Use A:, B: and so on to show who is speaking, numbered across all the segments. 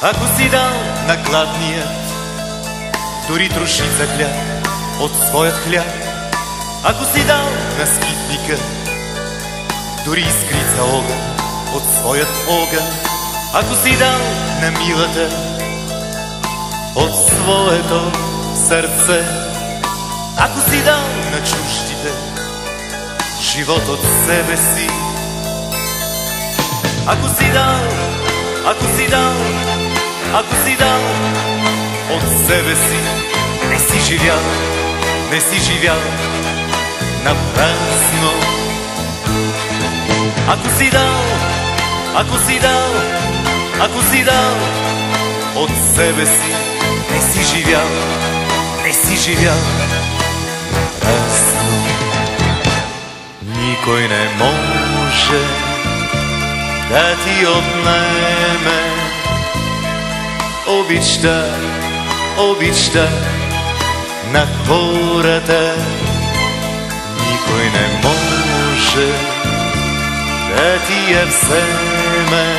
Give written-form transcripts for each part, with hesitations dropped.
A: Ако си дал на гладния дори трошица хляб от своят хляб, ако си дал на скитника дори искрица огън от своят огън, ако си дал на милата от своето сърце, ако си дал на чуждите живот от себе си, ако си дал, ако си дал, ако си дал от себе си, не си живял, не си живял напразно. Ако си дал, ако си дал, ако си дал от себе си, не си живял, не си живял напразно. Никой не може да ти отнеме обичта, обичта на хората. Никой не може да ти я вземе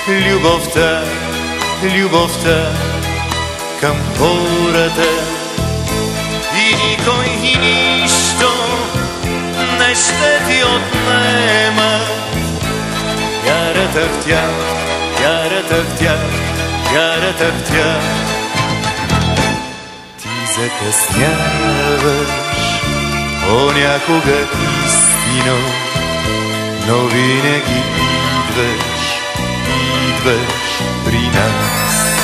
A: любовта, любовта към хората. И никой и нищо не ще ти отнема вярата в тях, вярата в тях, вярата в тях. Ти закъсняваш понякога истино, но винаги идваш, идваш при нас.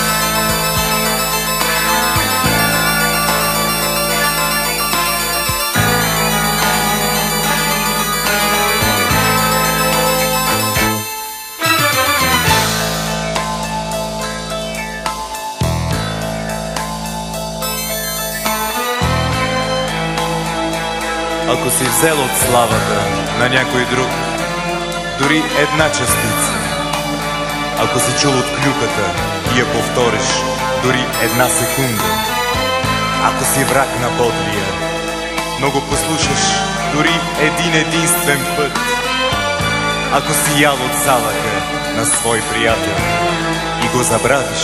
A: Ако си взел от славата на някой друг дори една частица, ако си чул от клюката и я повториш дори една секунда, ако си враг на подлия, но го послушаш дори един единствен път, ако си ял от залъка на свой приятел и го забравиш,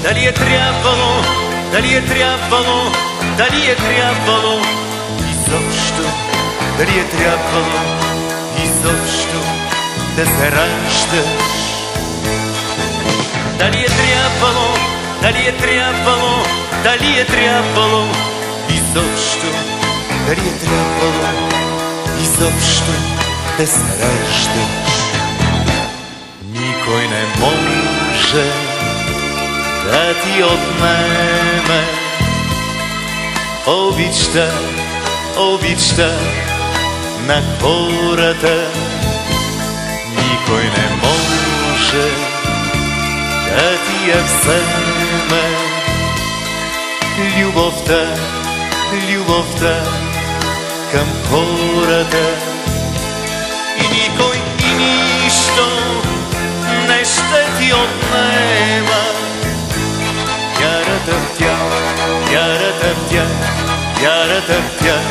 A: дали е трябвало, дали е трябвало, дали е трябвало изобщо, дали е трябвало изобщо да се раждаш? Дали е трябвало, дали е трябвало, дали е трябвало изобщо, дали е трябвало изобщо да се раждаш? Никой не може да ти отнеме обичта, обичта на хората. Никой не може да ти я вземе любовта, любовта към хората. И никой и нищо не ще ти отнема вярата в тях, вярата в тях, вярата в тях.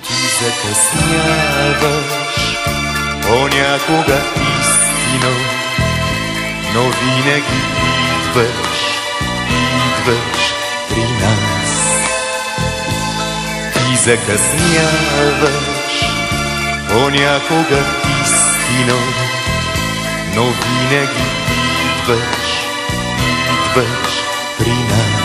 A: Ти закъсняваш понякога истино, но винаги идваш, идваш при нас. Ти закъсняваш понякога истино, но винаги идваш, идваш при нас.